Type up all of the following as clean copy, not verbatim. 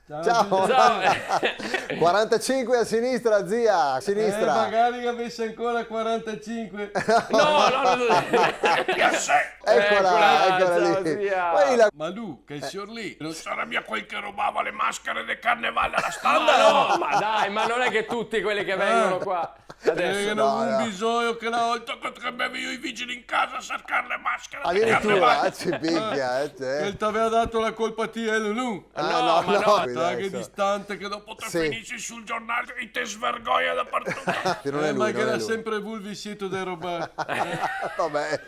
Ciao. 45 a sinistra, zia, a sinistra. Magari che avesse ancora 45. Eccola ciao, lì. zia. Poi la... Ma lui, che è il signor lì, non sarà mia quel che rubava le maschere del carnevale alla Ma standa? no, ma dai, ma non è che tutti quelli che vengono qua adesso. non ho no. un bisogno che una volta che avevo io i vigili in casa a cercare le maschere del Addirittura, carnevale. ci picchia, Che ti aveva dato la colpa a te, Lulu. no, ma no. Sai Dai, che so. distante che dopo te Sì. finisci sul giornale e te svergogna dappertutto. Che non è lui, ma non che è era lui. sempre vulvi sito da roba. Vabbè,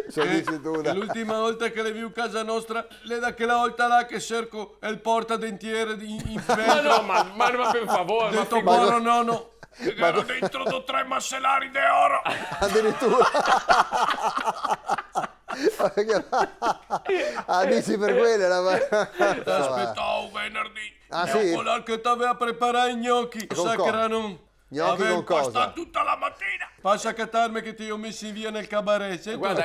so dici tu. E l'ultima volta che le vi a casa nostra, le da quella volta là che cerco il portadentiere in Ma vetro. no, ma per favore, Ho ma detto, figurati. buono nonno. Che ero dentro 3 masellari d'oro. Addirittura. Dici per quelle Aspettavo venerdì. Ah, Mio sì? colà che ti aveva preparato i gnocchi. Con Sa cosa? che erano... Gnocchi Avevo con cosa? impastato tutta la mattina. Passa a cattarmi che ti ho messi via nel cabaret. Senti? Guarda,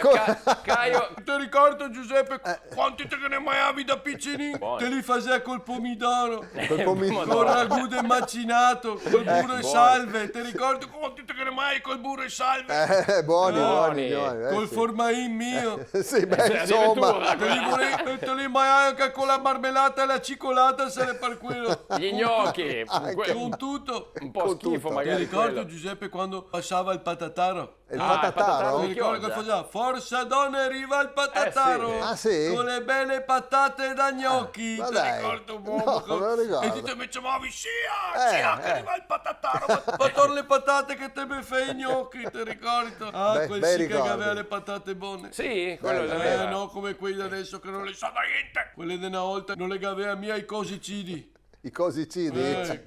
Caio, Ti ricordo Giuseppe quanti te ne mangiavi da piccini? Buono. Te li facevi col pomidoro, Col pomidoro. col ragù del macinato, col burro e buono. salve. Ti ricordo quanti te ne mangi col burro e salve? Buoni. Col Sì. formain mio. Sì, beh, insomma. addirittura. Te li mangi anche con la marmellata e la cicolata se ne per quello. gli gnocchi, Con tutto. un po' con schifo tutto. Ti magari ricordi quello. Giuseppe quando passava il patataro? Il patataro. patataro? Mi ricordo che faceva Forza Donne arriva il patataro. Eh sì. Ah, sì? Con le belle patate da gnocchi. ma Ti dai. ricordo No, buono. non me lo ricordo. E tu ti mettevi sia che arriva il patataro. Ma torna le patate che te mi fai i gnocchi, ti ricordo? Ah, Bei quel sì che ricordi. aveva le patate buone. Sì, quello Bello, era. No, come quelli da adesso che non le sa da niente. Quelle di una volta non le aveva mia i cosicidi. I cosicidi?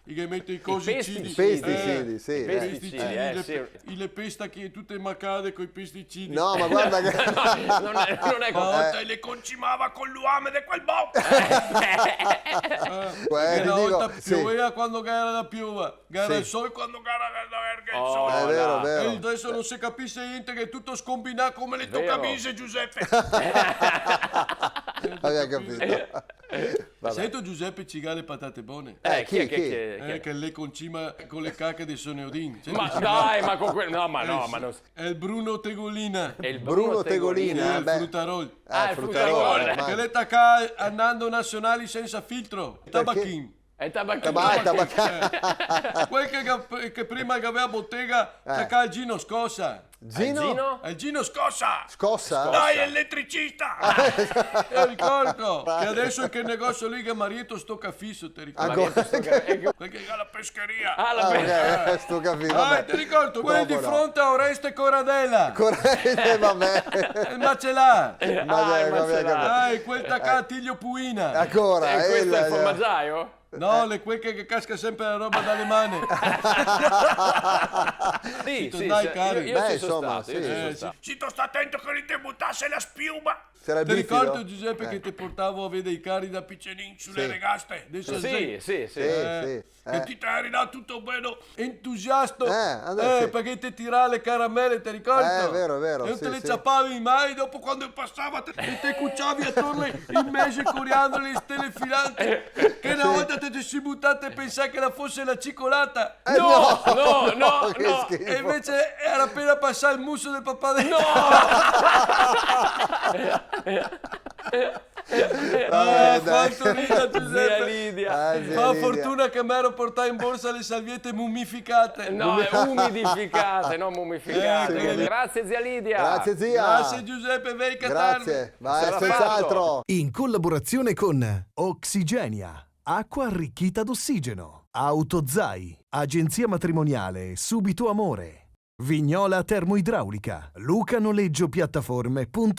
I che mettono i cosicidi. I pesticidi, sì. I pesticidi, sì. Le pestacchie tutte macade con i pesticidi. No, ma guarda che... Non è Una volta le concimava con l'uame di quel bocco. ti Una dico, volta sì. pioveva quando gara la piova, gara Sì. il sole quando gara la verga il Oh, sole. È vero, no. è E vero. adesso non si capisce niente che è tutto scombinato come le tue Vero. camicie, Giuseppe. Abbiamo capito. Vabbè. Sento Giuseppe cigare le patate buone. Chi? Che lei concima con le cacche dei soneodini. Ma dai, ma con quello. No, ma non. È il Bruno Tegolina. È il Bruno Tegolina. Il beh. frutarol. il fruttarolo. fruttarolo. Che le tacca andando nazionali senza filtro. Tabacchin. È tabacchino. Quel che prima che aveva bottega tacca il Gino Scossa. Gino? È il Gino Scossa. Scossa? Dai, elettricista! Ricordo che adesso è che il negozio lì che Marieto sto fisso, ti ricordi? Ancora? Quel che ha la pescheria. Ok, sto capito. Vabbè. ti ricordo, quelli di Dopo no. fronte a Oreste Corradella. Corrente, vabbè. Il macellà. Vabbè, vabbè, capito. Quel tacca a Tiglio Puina. Ancora, E questo è il formaggiaio? No, quel che casca sempre la roba dalle mani. Sì, dai, cari. io Beh, ci sono insomma, stato, io sì. ci sono stato. Cito sta attento che non ti buttasse la spiuma. C'era il Ti ricordo bifido? Giuseppe che ti portavo a vedere i carri da piccenin sulle Sì. regaste? Adesso Sì. Sì. Che ti eri là tutto bello entusiasta adesso sì. perché ti tirava le caramelle, ti ricordi? Vero, E non sì, te le sì. ciappavi mai, dopo quando passava te cucciavi attorno in mezzo coriandoli le stelle filanti che una volta te si buttate e pensai che la fosse la cicolata. No, che schifo. E invece era appena passato il muso del papà del... Quanto rida Giuseppe. Zia Lidia. Zia Fa Lidia. fortuna che mi ero portato in borsa le salviette mummificate. No, è umidificate, non mummificate. Sì. Grazie zia Lidia. Grazie zia. Grazie Giuseppe, vei Catarme. Grazie. Vai, Sarà senz'altro. In collaborazione con Oxigenia, acqua arricchita d'ossigeno, Autozai, agenzia matrimoniale Subito Amore, Vignola Termoidraulica, Luca Noleggio Piattaforme.it.